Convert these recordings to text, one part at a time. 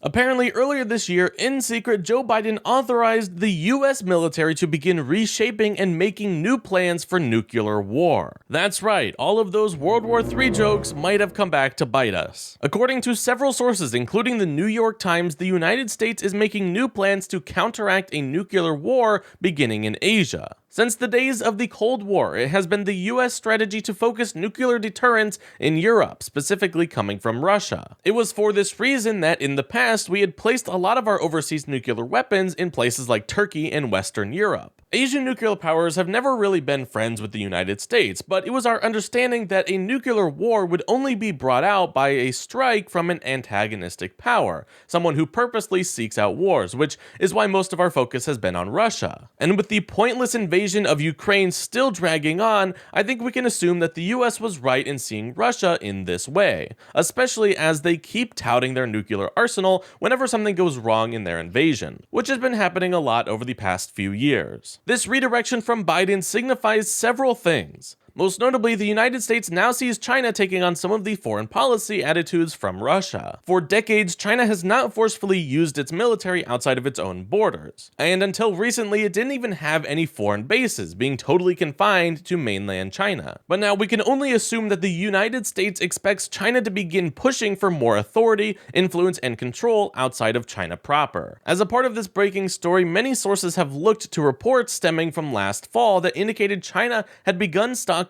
Apparently, earlier this year, in secret, Joe Biden authorized the US military to begin reshaping and making new plans for nuclear war. That's right, all of those World War III jokes might have come back to bite us. According to several sources, including the New York Times, the United States is making new plans to counteract a nuclear war beginning in Asia. Since the days of the Cold War, it has been the US strategy to focus nuclear deterrence in Europe, specifically coming from Russia. It was for this reason that in the past we had placed a lot of our overseas nuclear weapons in places like Turkey and Western Europe. Asian nuclear powers have never really been friends with the United States, but it was our understanding that a nuclear war would only be brought out by a strike from an antagonistic power, someone who purposely seeks out wars, which is why most of our focus has been on Russia. And with the pointless invasion of Ukraine still dragging on, I think we can assume that the US was right in seeing Russia in this way, especially as they keep touting their nuclear arsenal whenever something goes wrong in their invasion, which has been happening a lot over the past few years. This redirection from Biden signifies several things. Most notably, the United States now sees China taking on some of the foreign policy attitudes from Russia. For decades, China has not forcefully used its military outside of its own borders, and until recently it didn't even have any foreign bases, being totally confined to mainland China. But now we can only assume that the United States expects China to begin pushing for more authority, influence, and control outside of China proper. As a part of this breaking story, many sources have looked to reports stemming from last fall that indicated China had begun stockpiling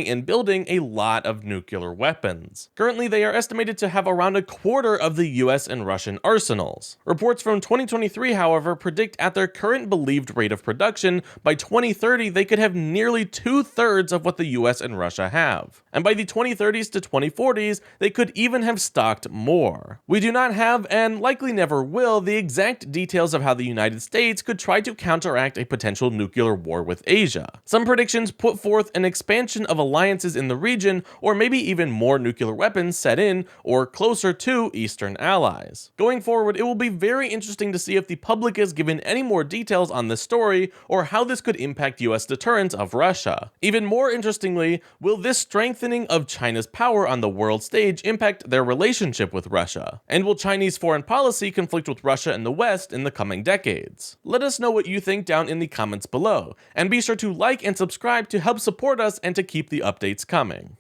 and building a lot of nuclear weapons. Currently, they are estimated to have around a quarter of the US and Russian arsenals. Reports from 2023, however, predict at their current believed rate of production, by 2030 they could have nearly 2/3 of what the US and Russia have. And by the 2030s to 2040s, they could even have stocked more. We do not have, and likely never will, the exact details of how the United States could try to counteract a potential nuclear war with Asia. Some predictions put forth an expansion of alliances in the region, or maybe even more nuclear weapons set in or closer to Eastern allies. Going forward, it will be very interesting to see if the public is given any more details on this story, or how this could impact US deterrence of Russia. Even more interestingly, will this strengthening of China's power on the world stage impact their relationship with Russia? And will Chinese foreign policy conflict with Russia and the West in the coming decades? Let us know what you think down in the comments below, and be sure to like and subscribe to help support us and to keep the updates coming.